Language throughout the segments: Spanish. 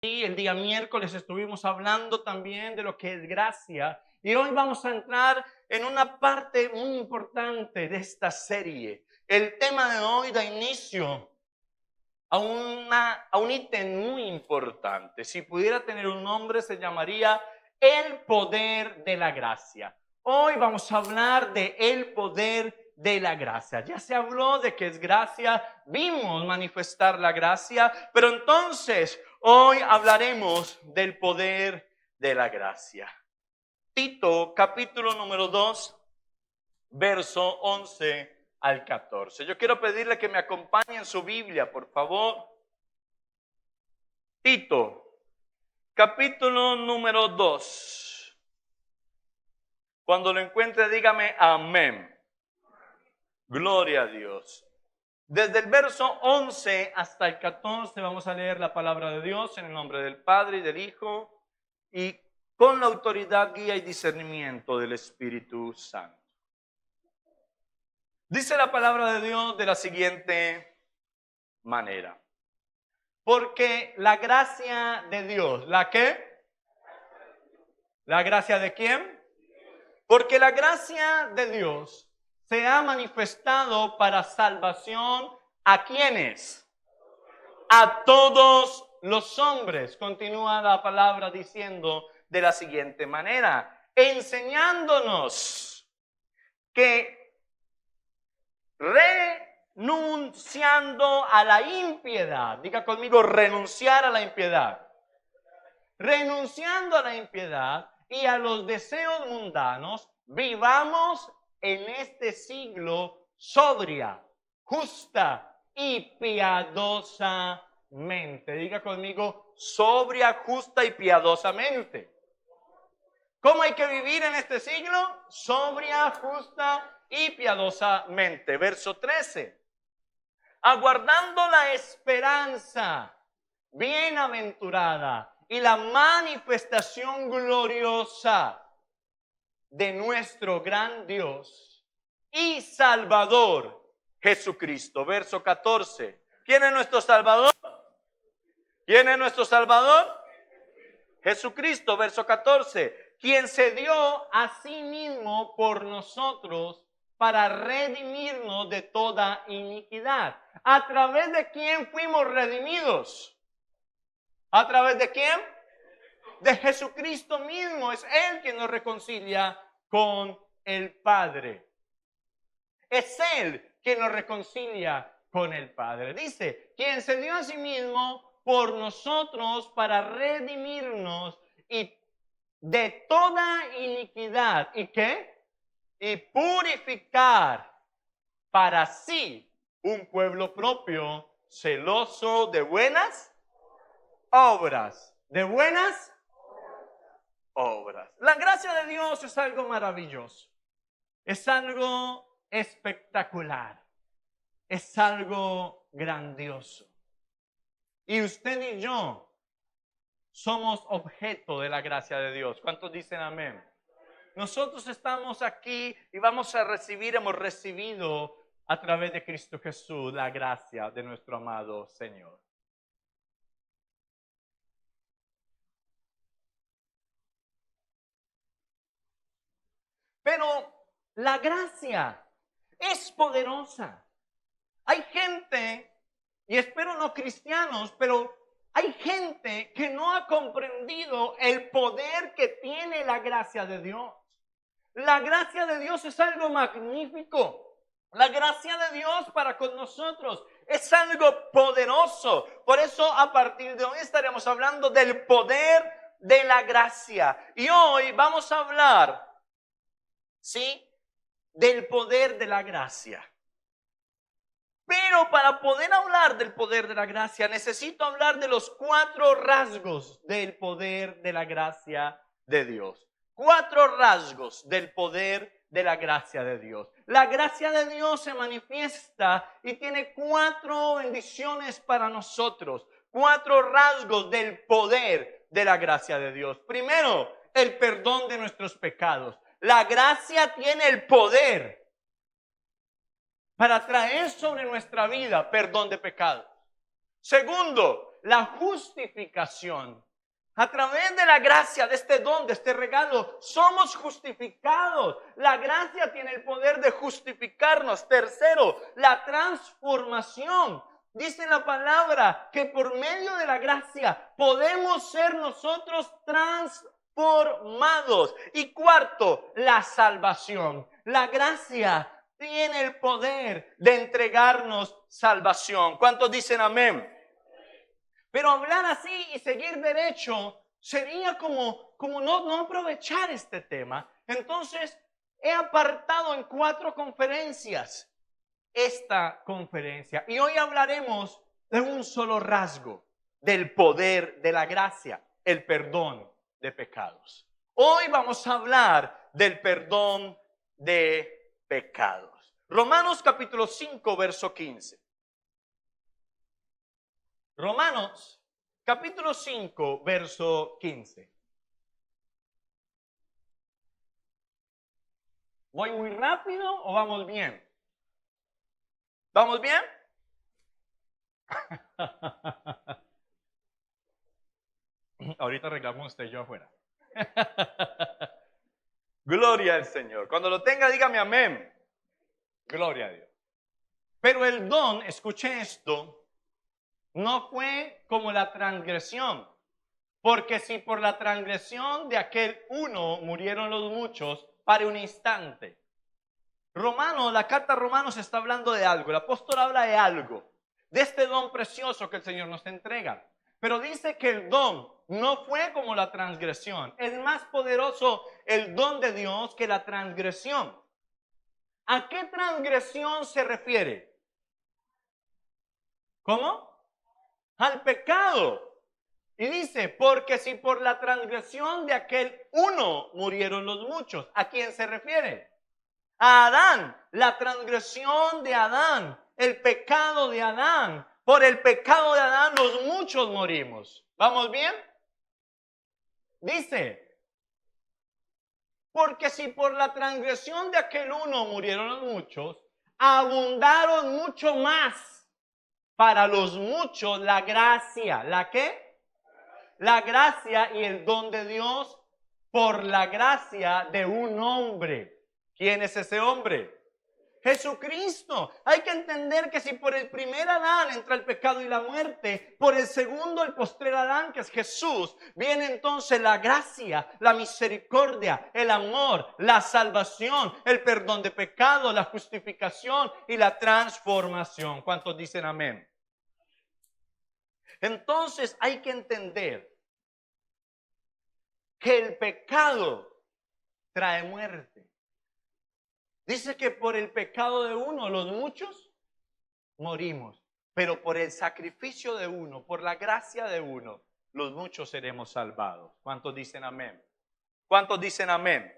Sí, el día miércoles estuvimos hablando también de lo que es gracia y hoy vamos a entrar en una parte muy importante de esta serie. El tema de hoy da inicio a un ítem muy importante. Si pudiera tener un nombre, se llamaría el poder de la gracia. Hoy vamos a hablar de el poder de la gracia. Ya se habló de que es gracia, vimos manifestar la gracia, pero entonces hoy hablaremos del poder de la gracia. Tito, capítulo número 2, verso 11 al 14. Yo quiero pedirle que me acompañe en su Biblia, por favor. Tito, capítulo número 2. Cuando lo encuentre, dígame amén. Gloria a Dios. Desde el verso 11 hasta el 14 vamos a leer la palabra de Dios en el nombre del Padre y del Hijo y con la autoridad, guía y discernimiento del Espíritu Santo. Dice la palabra de Dios de la siguiente manera. Porque la gracia de Dios, ¿la qué? ¿La gracia de quién? Porque la gracia de Dios se ha manifestado para salvación ¿a quiénes? A todos los hombres. Continúa la palabra diciendo de la siguiente manera, enseñándonos que renunciando a la impiedad, diga conmigo, renunciar a la impiedad. Renunciando a la impiedad y a los deseos mundanos, vivamos en este siglo sobria, justa y piadosamente. Diga conmigo, sobria, justa y piadosamente. ¿Cómo hay que vivir en este siglo? Sobria, justa y piadosamente. Verso 13. Aguardando la esperanza bienaventurada y la manifestación gloriosa de nuestro gran Dios y Salvador Jesucristo. Verso 14. ¿Quién es nuestro Salvador? ¿Quién es nuestro Salvador? Jesucristo. Verso 14. Quien se dio a sí mismo por nosotros para redimirnos de toda iniquidad. ¿A través de quién fuimos redimidos? ¿A través de quién? De Jesucristo mismo. Es Él quien nos reconcilia con el Padre. Es Él quien nos reconcilia con el Padre. Dice, quien se dio a sí mismo por nosotros para redimirnos y de toda iniquidad. ¿Y qué? Y purificar para sí un pueblo propio, celoso de buenas obras. ¿De buenas obras? La gracia de Dios es algo maravilloso. Es algo espectacular. Es algo grandioso. Y usted y yo somos objeto de la gracia de Dios. ¿Cuántos dicen amén? Nosotros estamos aquí y vamos a recibir, hemos recibido a través de Cristo Jesús la gracia de nuestro amado Señor. Pero la gracia es poderosa. Hay gente, y espero no cristianos, pero hay gente que no ha comprendido el poder que tiene la gracia de Dios. La gracia de Dios es algo magnífico. La gracia de Dios para con nosotros es algo poderoso. Por eso a partir de hoy estaremos hablando del poder de la gracia. Y hoy vamos a hablar, ¿sí?, del poder de la gracia. Pero para poder hablar del poder de la gracia, necesito hablar de los 4 rasgos del poder de la gracia de Dios. 4 rasgos del poder de la gracia de Dios. La gracia de Dios se manifiesta y tiene 4 bendiciones para nosotros. 4 rasgos del poder de la gracia de Dios. Primero, el perdón de nuestros pecados. La gracia tiene el poder para traer sobre nuestra vida perdón de pecados. Segundo, la justificación. A través de la gracia, de este don, de este regalo, somos justificados. La gracia tiene el poder de justificarnos. Tercero, la transformación. Dice la palabra que por medio de la gracia podemos ser nosotros transformados. Y cuarto, la salvación. La gracia tiene el poder de entregarnos salvación. ¿Cuántos dicen amén? Pero hablar así y seguir derecho sería como no aprovechar este tema. Entonces, he apartado en 4 conferencias esta conferencia. Y hoy hablaremos de un solo rasgo del poder de la gracia, el perdón de pecados. Hoy vamos a hablar del perdón de pecados. Romanos capítulo 5, verso 15. Romanos, capítulo 5, verso 15. ¿Voy muy rápido o vamos bien? ¿Vamos bien? Ahorita arreglamos usted y yo afuera. Gloria al Señor. Cuando lo tenga, dígame amén. Gloria a Dios. Pero el don, escuche esto, no fue como la transgresión, porque si por la transgresión de aquel uno murieron los muchos, para un instante. La carta a Romanos está hablando de algo, el apóstol habla de algo, de este don precioso que el Señor nos entrega. Pero dice que el don no fue como la transgresión, es más poderoso el don de Dios que la transgresión. ¿A qué transgresión se refiere? ¿Cómo? Al pecado. Y dice, porque si por la transgresión de aquel uno murieron los muchos, ¿a quién se refiere? A Adán, la transgresión de Adán, el pecado de Adán. Por el pecado de Adán los muchos morimos. ¿Vamos bien? Dice, porque si por la transgresión de aquel uno murieron los muchos, abundaron mucho más para los muchos la gracia. ¿La qué? La gracia y el don de Dios por la gracia de un hombre. ¿Quién es ese hombre? Jesucristo. Hay que entender que si por el primer Adán entra el pecado y la muerte, por el segundo, el postrer Adán, que es Jesús, viene entonces la gracia, la misericordia, el amor, la salvación, el perdón de pecado, la justificación y la transformación. ¿Cuántos dicen amén? Entonces hay que entender que el pecado trae muerte. Dice que por el pecado de uno, los muchos morimos, pero por el sacrificio de uno, por la gracia de uno, los muchos seremos salvados. ¿Cuántos dicen amén? ¿Cuántos dicen amén?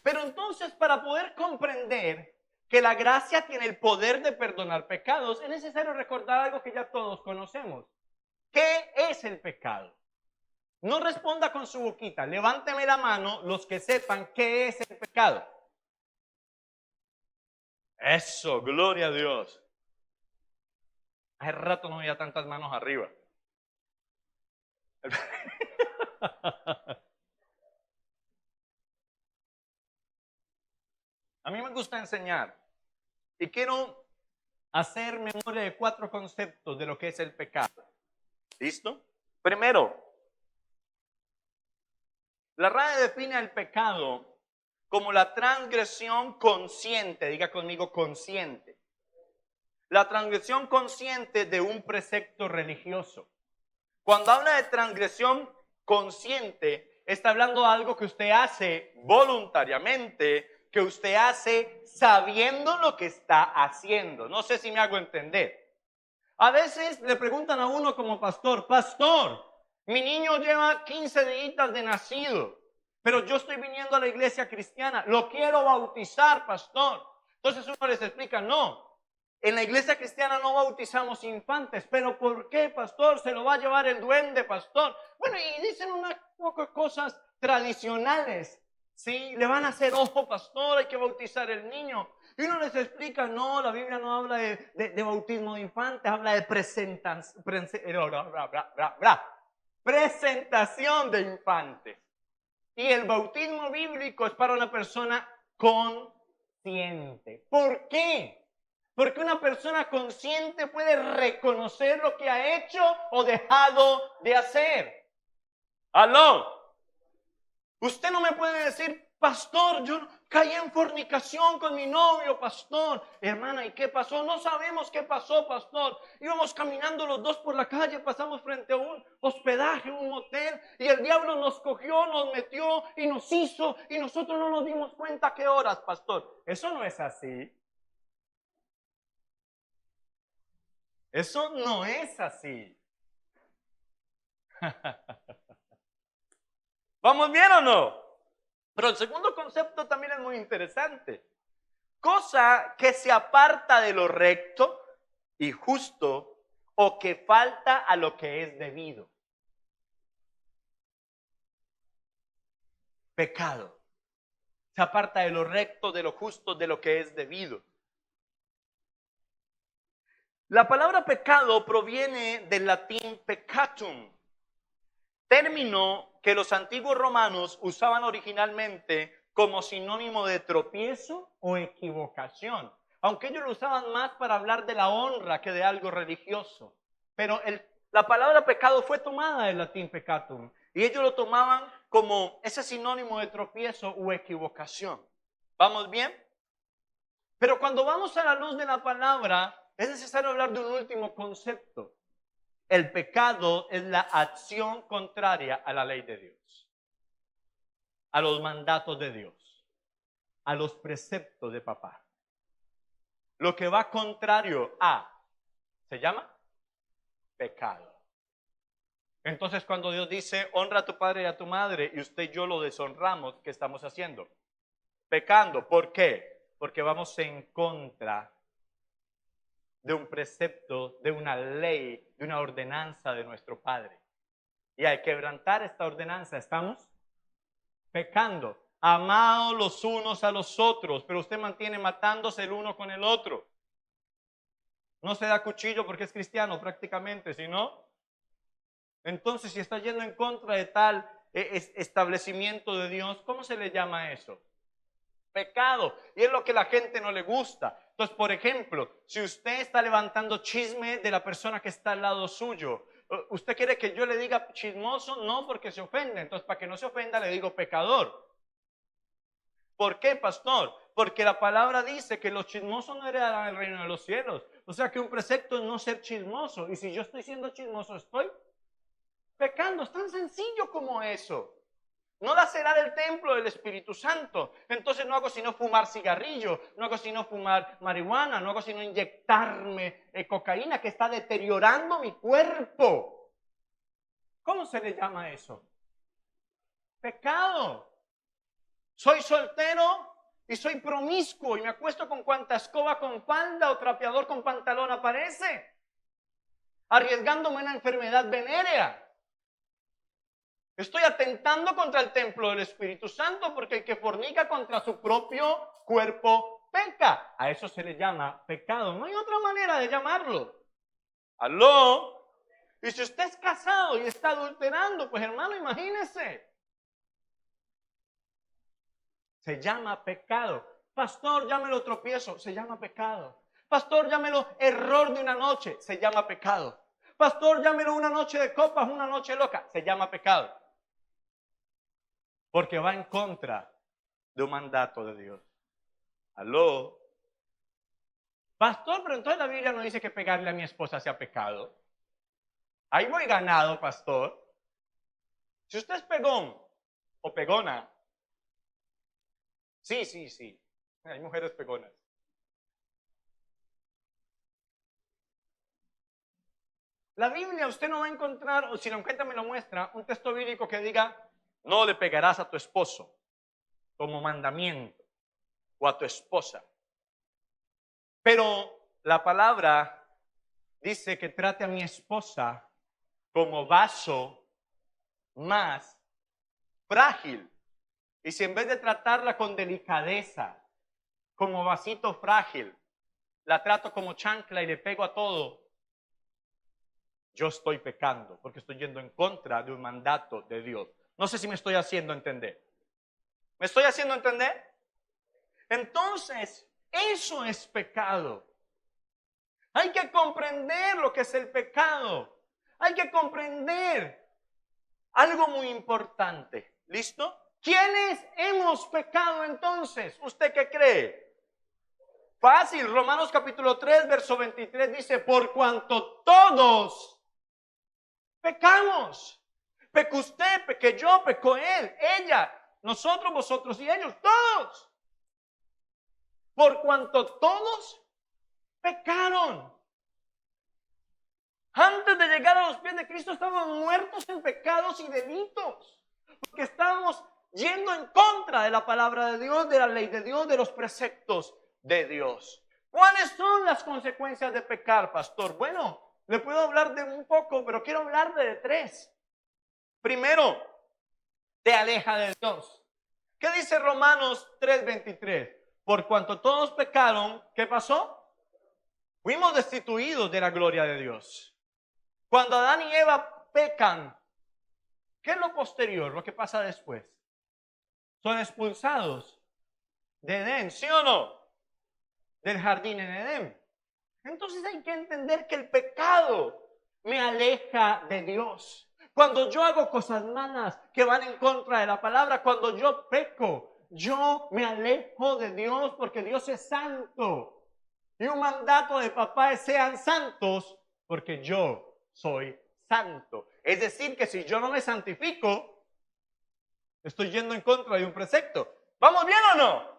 Pero entonces, para poder comprender que la gracia tiene el poder de perdonar pecados, es necesario recordar algo que ya todos conocemos. ¿Qué es el pecado? No responda con su boquita, levánteme la mano los que sepan qué es el pecado. Eso, gloria a Dios. Hace rato no veía tantas manos arriba. A mí me gusta enseñar y quiero hacer memoria de 4 conceptos de lo que es el pecado. ¿Listo? Primero, la RAE define el pecado como la transgresión consciente, diga conmigo consciente. La transgresión consciente de un precepto religioso. Cuando habla de transgresión consciente, está hablando de algo que usted hace voluntariamente, que usted hace sabiendo lo que está haciendo. No sé si me hago entender. A veces le preguntan a uno como pastor, mi niño lleva 15 días de nacido, pero yo estoy viniendo a la iglesia cristiana, lo quiero bautizar, pastor. Entonces uno les explica, no, en la iglesia cristiana no bautizamos infantes, pero ¿por qué, pastor? Se lo va a llevar el duende, pastor. Bueno, y dicen unas pocas cosas tradicionales, ¿sí? Le van a hacer, ojo, pastor, hay que bautizar el niño. Y uno les explica, no, la Biblia no habla de bautismo de infantes, habla de presentación de infantes. Y el bautismo bíblico es para una persona consciente. ¿Por qué? Porque una persona consciente puede reconocer lo que ha hecho o dejado de hacer. ¡Aló! Usted no me puede decir, pastor, yo caí en fornicación con mi novio, pastor. Hermana, ¿y qué pasó? No sabemos qué pasó, pastor. Íbamos caminando los dos por la calle, pasamos frente a un hospedaje, un motel, y el diablo nos cogió, nos metió y nos hizo, y nosotros no nos dimos cuenta qué horas, pastor. Eso no es así. Eso no es así. ¿Vamos bien o no? Pero el segundo concepto también es muy interesante. Cosa que se aparta de lo recto y justo o que falta a lo que es debido. Pecado. Se aparta de lo recto, de lo justo, de lo que es debido. La palabra pecado proviene del latín peccatum, término que los antiguos romanos usaban originalmente como sinónimo de tropiezo o equivocación, aunque ellos lo usaban más para hablar de la honra que de algo religioso. Pero la palabra pecado fue tomada del latín peccatum y ellos lo tomaban como ese sinónimo de tropiezo o equivocación. ¿Vamos bien? Pero cuando vamos a la luz de la palabra, es necesario hablar de un último concepto. El pecado es la acción contraria a la ley de Dios, a los mandatos de Dios, a los preceptos de papá. Lo que va contrario a, ¿se llama? Pecado. Entonces cuando Dios dice, honra a tu padre y a tu madre, y usted y yo lo deshonramos, ¿qué estamos haciendo? Pecando. ¿Por qué? Porque vamos en contra de un precepto, de una ley, de una ordenanza de nuestro Padre. Y al quebrantar esta ordenanza, estamos pecando. Amados los unos a los otros, pero usted mantiene matándose el uno con el otro. No se da cuchillo porque es cristiano prácticamente, si no. Entonces, si está yendo en contra de tal establecimiento de Dios, ¿cómo se le llama eso? Pecado. Y es lo que la gente no le gusta. Entonces, por ejemplo, si usted está levantando chisme de la persona que está al lado suyo, ¿usted quiere que yo le diga chismoso? No, porque se ofende. Entonces, para que no se ofenda, le digo pecador. ¿Por qué, pastor? Porque la palabra dice que los chismosos no heredarán el reino de los cielos. O sea que un precepto es no ser chismoso. Y si yo estoy siendo chismoso, estoy pecando. Es tan sencillo como eso. No lacerar el templo del Espíritu Santo. Entonces no hago sino fumar cigarrillo, no hago sino fumar marihuana, no hago sino inyectarme cocaína que está deteriorando mi cuerpo. ¿Cómo se le llama eso? Pecado. Soy soltero y soy promiscuo y me acuesto con cuanta escoba con falda o trapeador con pantalón aparece, arriesgándome una enfermedad venérea. Estoy atentando contra el templo del Espíritu Santo porque el que fornica contra su propio cuerpo peca. A eso se le llama pecado. No hay otra manera de llamarlo. ¿Aló? Y si usted es casado y está adulterando, pues hermano, imagínese. Se llama pecado. Pastor, llámelo tropiezo. Se llama pecado. Pastor, llámelo error de una noche. Se llama pecado. Pastor, llámelo una noche de copas, una noche loca. Se llama pecado. Porque va en contra de un mandato de Dios. ¿Aló? Pastor, pero entonces la Biblia no dice que pegarle a mi esposa sea pecado. Ahí voy ganado, pastor. Si usted es pegón o pegona, sí, hay mujeres pegonas. La Biblia usted no va a encontrar, o si lo encuentra me lo muestra, un texto bíblico que diga, no le pegarás a tu esposo como mandamiento o a tu esposa. Pero la palabra dice que trate a mi esposa como vaso más frágil. Y si en vez de tratarla con delicadeza, como vasito frágil, la trato como chancla y le pego a todo, yo estoy pecando porque estoy yendo en contra de un mandato de Dios. No sé si me estoy haciendo entender. ¿Me estoy haciendo entender? Entonces, eso es pecado. Hay que comprender lo que es el pecado. Hay que comprender algo muy importante. ¿Listo? ¿Quiénes hemos pecado entonces? ¿Usted qué cree? Fácil. Romanos capítulo 3, verso 23 dice, por cuanto todos pecamos. Pecó usted, pequé yo, pecó él, ella, nosotros, vosotros y ellos, todos. Por cuanto todos pecaron. Antes de llegar a los pies de Cristo estábamos muertos en pecados y delitos. Porque estábamos yendo en contra de la palabra de Dios, de la ley de Dios, de los preceptos de Dios. ¿Cuáles son las consecuencias de pecar, pastor? Bueno, le puedo hablar de un poco, pero quiero hablarle de tres. Primero, te aleja de Dios. ¿Qué dice Romanos 3:23? Por cuanto todos pecaron, ¿qué pasó? Fuimos destituidos de la gloria de Dios. Cuando Adán y Eva pecan, ¿qué es lo posterior? Lo que pasa después. Son expulsados de Edén, ¿sí o no? Del jardín en Edén. Entonces hay que entender que el pecado me aleja de Dios. Cuando yo hago cosas malas que van en contra de la palabra, cuando yo peco, yo me alejo de Dios porque Dios es santo. Y un mandato de papá es sean santos porque yo soy santo. Es decir, que si yo no me santifico, estoy yendo en contra de un precepto. ¿Vamos bien o no?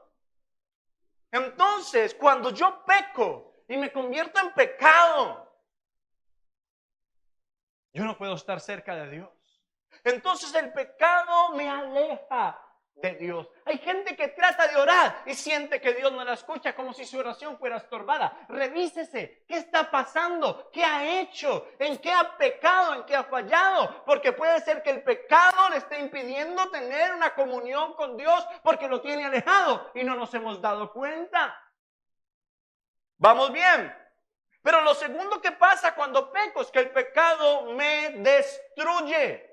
Entonces, cuando yo peco y me convierto en pecado, yo no puedo estar cerca de Dios. Entonces el pecado me aleja de Dios. Hay gente que trata de orar y siente que Dios no la escucha, como si su oración fuera estorbada. Revísese, ¿qué está pasando? ¿Qué ha hecho? ¿En qué ha pecado? ¿En qué ha fallado? Porque puede ser que el pecado le esté impidiendo tener una comunión con Dios porque lo tiene alejado y no nos hemos dado cuenta. ¿Vamos bien? Pero lo segundo que pasa cuando peco es que el pecado me destruye.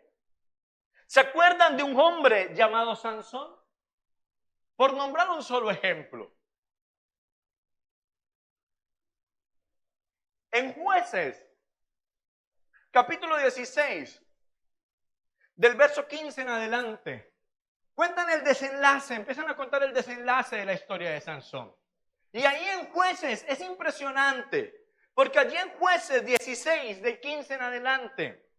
¿Se acuerdan de un hombre llamado Sansón? Por nombrar un solo ejemplo. En Jueces, capítulo 16, del verso 15 en adelante, cuentan el desenlace, empiezan a contar el desenlace de la historia de Sansón. Y ahí en Jueces es impresionante, porque allí en Jueces 16, del 15 en adelante,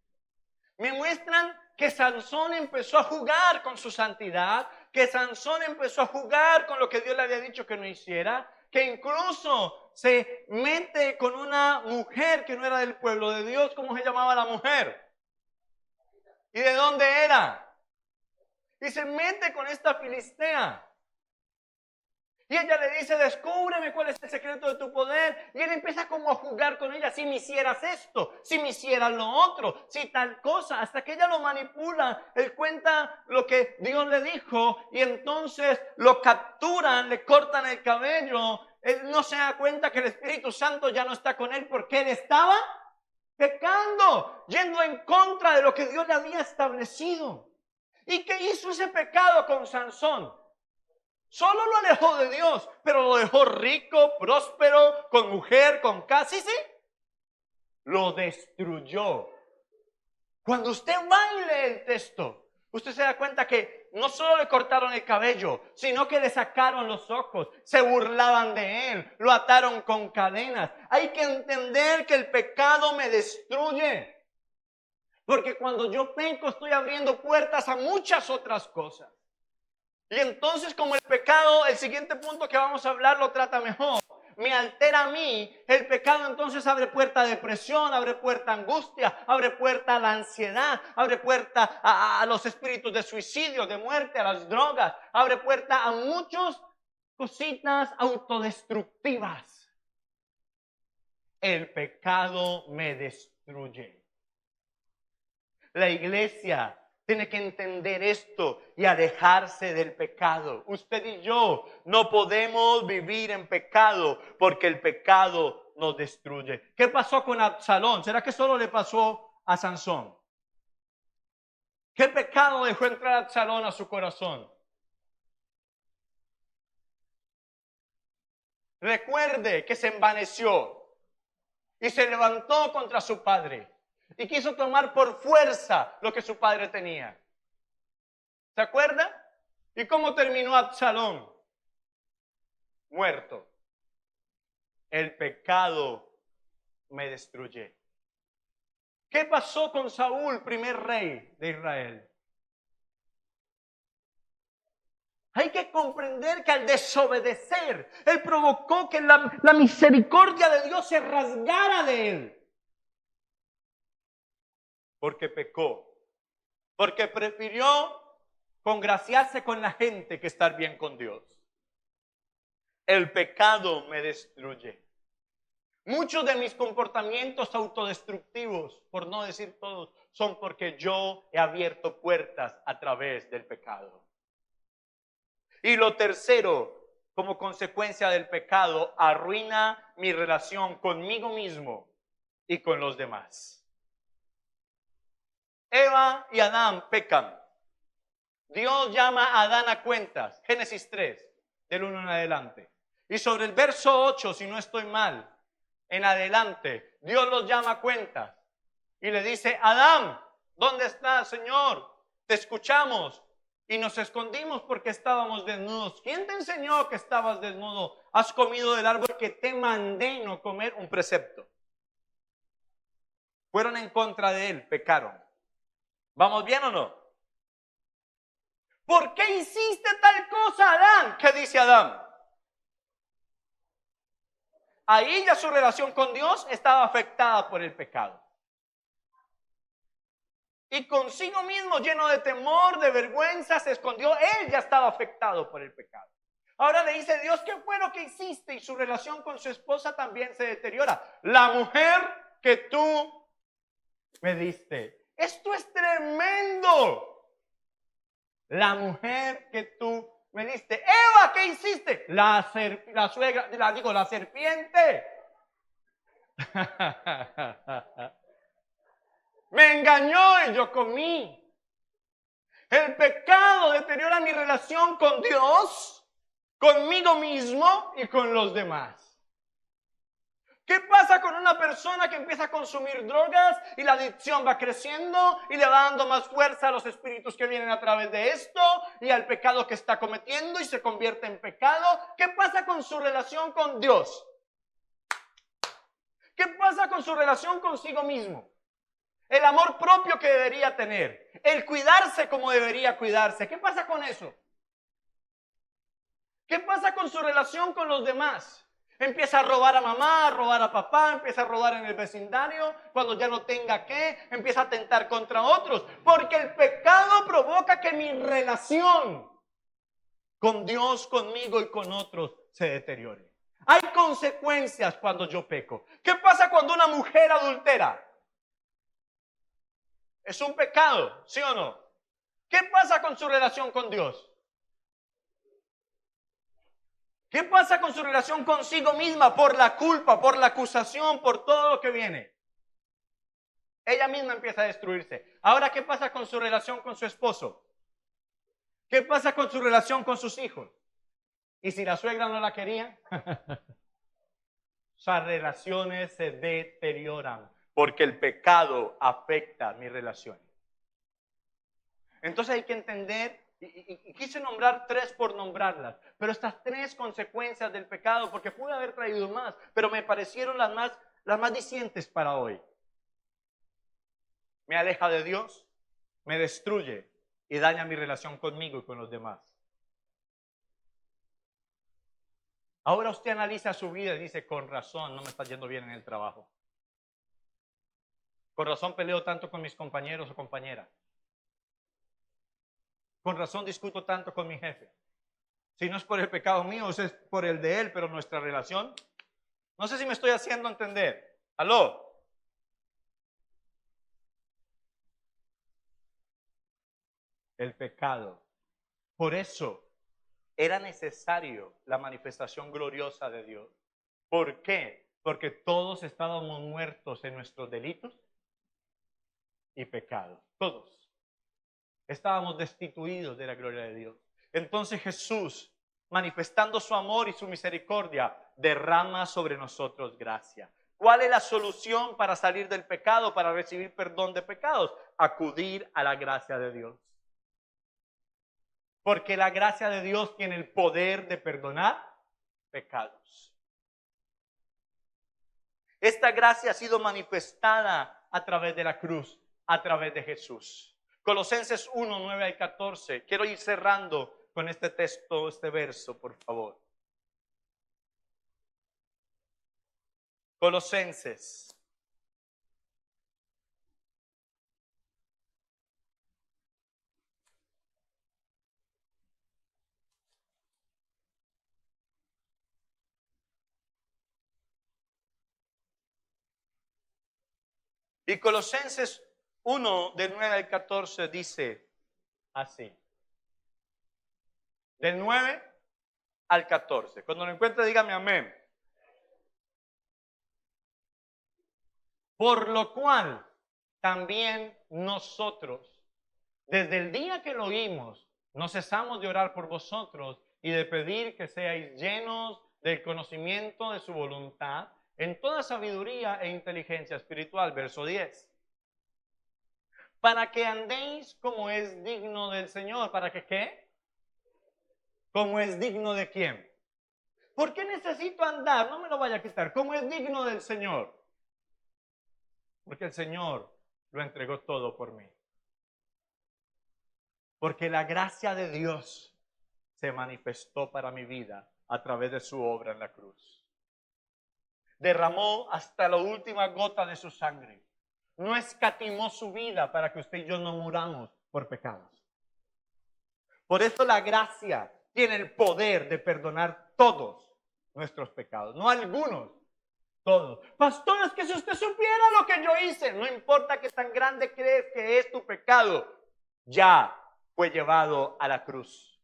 me muestran que Sansón empezó a jugar con su santidad, que Sansón empezó a jugar con lo que Dios le había dicho que no hiciera, que incluso se mete con una mujer que no era del pueblo de Dios. ¿Cómo se llamaba la mujer? ¿Y de dónde era? Y se mete con esta filistea. Y ella le dice, descúbreme cuál es el secreto de tu poder. Y él empieza como a jugar con ella. Si me hicieras esto, si me hicieras lo otro, si tal cosa. Hasta que ella lo manipula. Él cuenta lo que Dios le dijo. Y entonces lo capturan, le cortan el cabello. Él no se da cuenta que el Espíritu Santo ya no está con él porque él estaba pecando, yendo en contra de lo que Dios le había establecido. ¿Y qué hizo ese pecado con Sansón? Solo lo alejó de Dios, pero lo dejó rico, próspero, con mujer, con casa. ¿Sí? Lo destruyó. Cuando usted va y lee el texto, usted se da cuenta que no solo le cortaron el cabello, sino que le sacaron los ojos, se burlaban de él, lo ataron con cadenas. Hay que entender que el pecado me destruye. Porque cuando yo peco estoy abriendo puertas a muchas otras cosas. Y entonces, como el pecado, el siguiente punto que vamos a hablar lo trata mejor, me altera a mí, el pecado entonces abre puerta a depresión, abre puerta a angustia, abre puerta a la ansiedad, abre puerta a los espíritus de suicidio, de muerte, a las drogas, abre puerta a muchas cositas autodestructivas. El pecado me destruye. La iglesia Tiene que entender esto y alejarse del pecado. Usted y yo no podemos vivir en pecado porque el pecado nos destruye. ¿Qué pasó con Absalón? ¿Será que solo le pasó a Sansón? ¿Qué pecado dejó entrar Absalón a su corazón? Recuerde que se envaneció y se levantó contra su padre y quiso tomar por fuerza lo que su padre tenía. ¿Se acuerda? ¿Y cómo terminó Absalón? Muerto. El pecado me destruye. ¿Qué pasó con Saúl, primer rey de Israel? Hay que comprender que al desobedecer, él provocó que la misericordia de Dios se rasgara de él. Porque pecó. Porque prefirió congraciarse con la gente que estar bien con Dios. El pecado me destruye. Muchos de mis comportamientos autodestructivos, por no decir todos, son porque yo he abierto puertas a través del pecado. Y lo tercero, como consecuencia del pecado, arruina mi relación conmigo mismo y con los demás. Eva y Adán pecan. Dios llama a Adán a cuentas. Génesis 3, del 1 en adelante. Y sobre el verso 8, si no estoy mal, en adelante, Dios los llama a cuentas. Y le dice, Adán, ¿dónde estás, Señor? Te escuchamos. Y nos escondimos porque estábamos desnudos. ¿Quién te enseñó que estabas desnudo? Has comido del árbol que te mandé no comer, un precepto. Fueron en contra de él, pecaron. ¿Vamos bien o no? ¿Por qué hiciste tal cosa, Adán? ¿Qué dice Adán? Ahí ya su relación con Dios estaba afectada por el pecado. Y consigo mismo, lleno de temor, de vergüenza, se escondió. Él ya estaba afectado por el pecado. Ahora le dice Dios, ¿qué fue lo que hiciste? Y su relación con su esposa también se deteriora. La mujer que tú me diste. Esto es tremendo. La mujer que tú me diste. Eva, ¿qué hiciste? La serpiente. Me engañó y yo comí. El pecado deteriora mi relación con Dios, conmigo mismo y con los demás. ¿Qué pasa con una persona que empieza a consumir drogas y la adicción va creciendo y le va dando más fuerza a los espíritus que vienen a través de esto y al pecado que está cometiendo y se convierte en pecado? ¿Qué pasa con su relación con Dios? ¿Qué pasa con su relación consigo mismo? El amor propio que debería tener, el cuidarse como debería cuidarse. ¿Qué pasa con eso? ¿Qué pasa con su relación con los demás? Empieza a robar a mamá, a robar a papá, empieza a robar en el vecindario, cuando ya no tenga qué, empieza a atentar contra otros, porque el pecado provoca que mi relación con Dios, conmigo y con otros se deteriore. Hay consecuencias cuando yo peco. ¿Qué pasa cuando una mujer adultera? Es un pecado, ¿sí o no? ¿Qué pasa con su relación con Dios? ¿Qué pasa con su relación consigo misma por la culpa, por la acusación, por todo lo que viene? Ella misma empieza a destruirse. Ahora, ¿qué pasa con su relación con su esposo? ¿Qué pasa con su relación con sus hijos? ¿Y si la suegra no la quería? Esas relaciones se deterioran porque el pecado afecta mi relación. Entonces hay que entender, y quise nombrar 3 por nombrarlas, pero estas 3 consecuencias del pecado, porque pude haber traído más, pero me parecieron las más dicientes para hoy. Me aleja de Dios, me destruye y daña mi relación conmigo y con los demás. Ahora usted analiza su vida y dice, con razón, no me está yendo bien en el trabajo. Con razón peleo tanto con mis compañeros o compañeras. Con razón discuto tanto con mi jefe. Si no es por el pecado mío, es por el de él, pero nuestra relación. No sé si me estoy haciendo entender. ¿Aló? el pecado. Por eso era necesario la manifestación gloriosa de Dios. ¿Por qué? Porque todos estábamos muertos en nuestros delitos y pecados. Todos. Estábamos destituidos de la gloria de Dios. Entonces Jesús, manifestando su amor y su misericordia, derrama sobre nosotros gracia. ¿Cuál es la solución para salir del pecado, para recibir perdón de pecados? Acudir a la gracia de Dios. Porque la gracia de Dios tiene el poder de perdonar pecados. Esta gracia ha sido manifestada a través de la cruz, a través de Jesús. Colosenses 1, 9 al 14. Quiero ir cerrando con este texto, este verso, por favor. Colosenses. Y Colosenses 1, del 9 al 14 dice así. Del 9 al 14. Cuando lo encuentre, dígame amén. Por lo cual, también nosotros, desde el día que lo oímos, no cesamos de orar por vosotros y de pedir que seáis llenos del conocimiento de su voluntad en toda sabiduría e inteligencia espiritual. Verso 10. Para que andéis como es digno del Señor. ¿Para que qué? Como es digno de quién. ¿Por qué necesito andar? No me lo vaya a quitar. ¿Cómo es digno del Señor? Porque el Señor lo entregó todo por mí. Porque la gracia de Dios se manifestó para mi vida a través de su obra en la cruz. Derramó hasta la última gota de su sangre. No escatimó su vida para que usted y yo no muramos por pecados. Por eso la gracia tiene el poder de perdonar todos nuestros pecados, no algunos, todos. Pastor, es que si usted supiera lo que yo hice, no importa qué tan grande crees que es tu pecado, ya fue llevado a la cruz.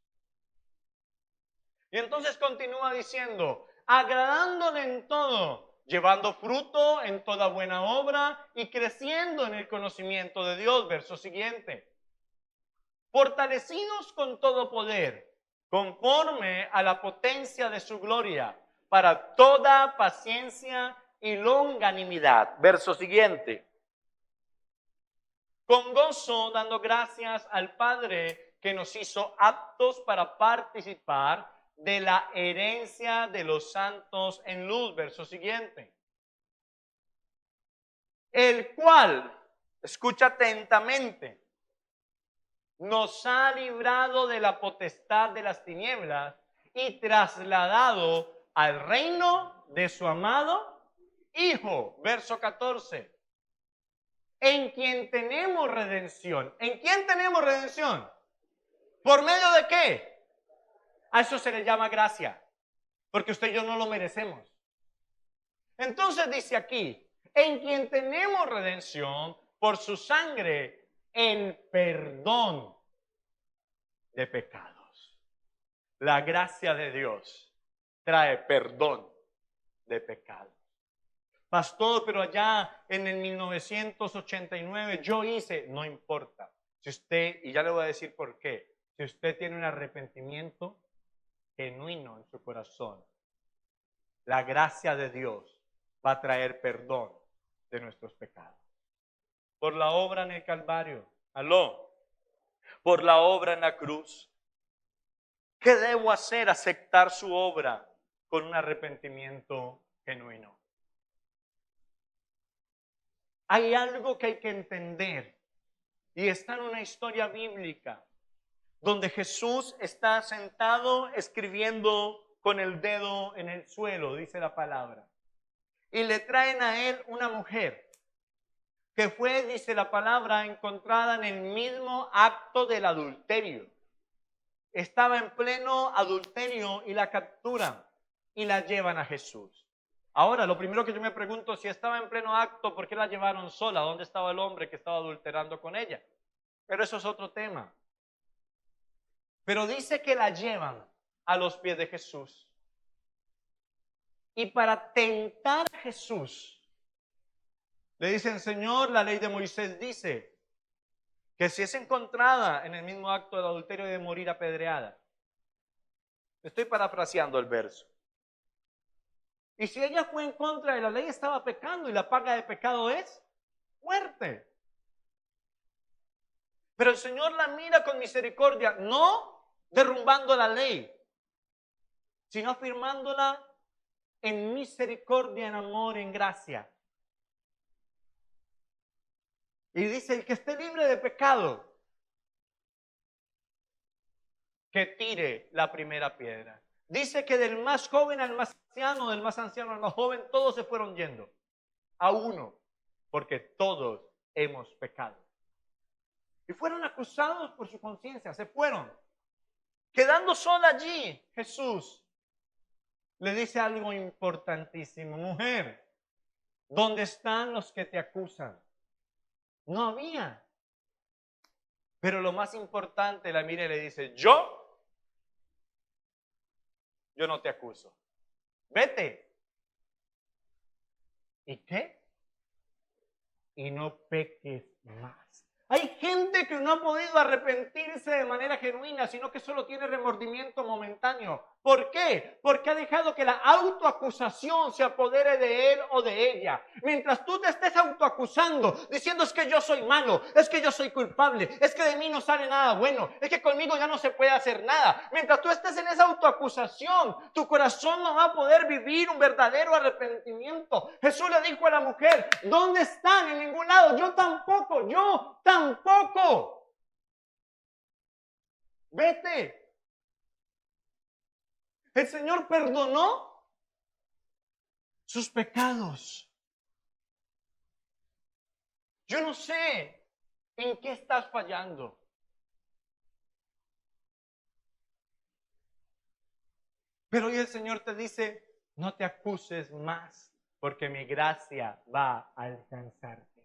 Y entonces continúa diciendo, agradándole en todo, llevando fruto en toda buena obra y creciendo en el conocimiento de Dios. Verso siguiente. Fortalecidos con todo poder, conforme a la potencia de su gloria, para toda paciencia y longanimidad. Verso siguiente. Con gozo, dando gracias al Padre que nos hizo aptos para participar de la herencia de los santos en luz. Verso siguiente. El cual, escucha atentamente, nos ha librado de la potestad de las tinieblas y trasladado al reino de su amado Hijo. Verso 14. En quien tenemos redención. ¿En quién tenemos redención? ¿Por medio de qué? A eso se le llama gracia, porque usted y yo no lo merecemos. Entonces dice aquí, en quien tenemos redención por su sangre, el perdón de pecados. La gracia de Dios trae perdón de pecados. Pastor, pero allá en el 1989 yo hice, no importa. Si usted, y ya le voy a decir por qué, si usted tiene un arrepentimiento genuino en su corazón, la gracia de Dios va a traer perdón de nuestros pecados. Por la obra en el Calvario, aló, por la obra en la cruz. ¿Qué debo hacer? Aceptar su obra con un arrepentimiento genuino. Hay algo que hay que entender y está en una historia bíblica donde Jesús está sentado escribiendo con el dedo en el suelo, dice la palabra. Y le traen a él una mujer que fue, dice la palabra, encontrada en el mismo acto del adulterio. Estaba en pleno adulterio y la capturan y la llevan a Jesús. Ahora, lo primero que yo me pregunto, si estaba en pleno acto, ¿por qué la llevaron sola? ¿Dónde estaba el hombre que estaba adulterando con ella? Pero eso es otro tema. Pero dice que la llevan a los pies de Jesús. Y para tentar a Jesús, le dicen, Señor, la ley de Moisés dice que si es encontrada en el mismo acto de adulterio debe morir apedreada. Estoy parafraseando el verso. Y si ella fue en contra de la ley, estaba pecando, y la paga de pecado es muerte. Pero el Señor la mira con misericordia, no derrumbando la ley, sino afirmándola en misericordia, en amor, en gracia. Y dice, el que esté libre de pecado, que tire la primera piedra. Dice que del más joven al más anciano, del más anciano al más joven, todos se fueron yendo. A uno, porque todos hemos pecado. Y fueron acusados por su conciencia, se fueron. Quedando sola allí, Jesús le dice algo importantísimo. Mujer, ¿dónde están los que te acusan? No había. Pero lo más importante, la mira y le dice, yo no te acuso. Vete. ¿Y qué? Y no peques más. Hay gente que no ha podido arrepentirse de manera genuina, sino que solo tiene remordimiento momentáneo. ¿Por qué? Porque ha dejado que la autoacusación se apodere de él o de ella. Mientras tú te estés autoacusando, diciendo es que yo soy malo, es que yo soy culpable, es que de mí no sale nada bueno, es que conmigo ya no se puede hacer nada. Mientras tú estés en esa autoacusación, tu corazón no va a poder vivir un verdadero arrepentimiento. Jesús le dijo a la mujer, ¿dónde están? En ningún lado. Yo tampoco. Vete. El Señor perdonó sus pecados. Yo no sé en qué estás fallando. Pero hoy el Señor te dice, no te acuses más, porque mi gracia va a alcanzarte.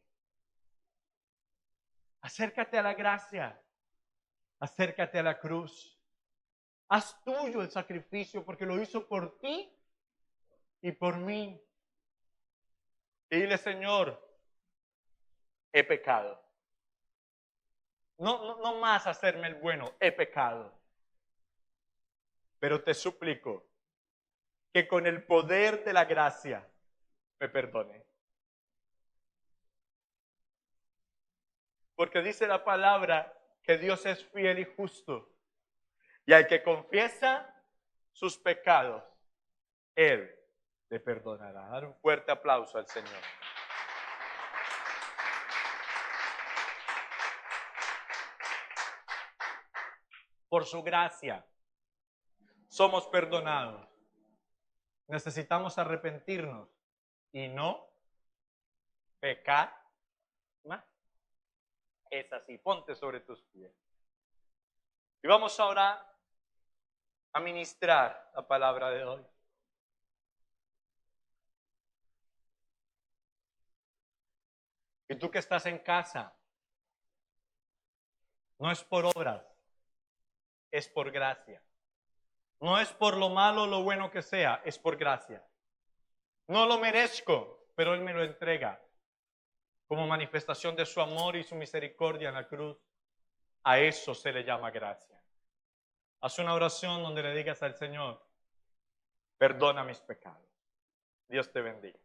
Acércate a la gracia, acércate a la cruz. Haz tuyo el sacrificio, porque lo hizo por ti y por mí. Y dile, Señor, he pecado. No más hacerme el bueno, he pecado. Pero te suplico que con el poder de la gracia me perdone. Porque dice la palabra que Dios es fiel y justo. Y al que confiesa sus pecados, Él le perdonará. Dar un fuerte aplauso al Señor. Por su gracia somos perdonados. Necesitamos arrepentirnos y no pecar más. Es así, ponte sobre tus pies. Y vamos ahora a ministrar la palabra de hoy. Y tú que estás en casa, no es por obras, es por gracia. No es por lo malo o lo bueno que sea, es por gracia. No lo merezco, pero Él me lo entrega como manifestación de su amor y su misericordia en la cruz. A eso se le llama gracia. Haz una oración donde le digas al Señor, perdona mis pecados. Dios te bendiga.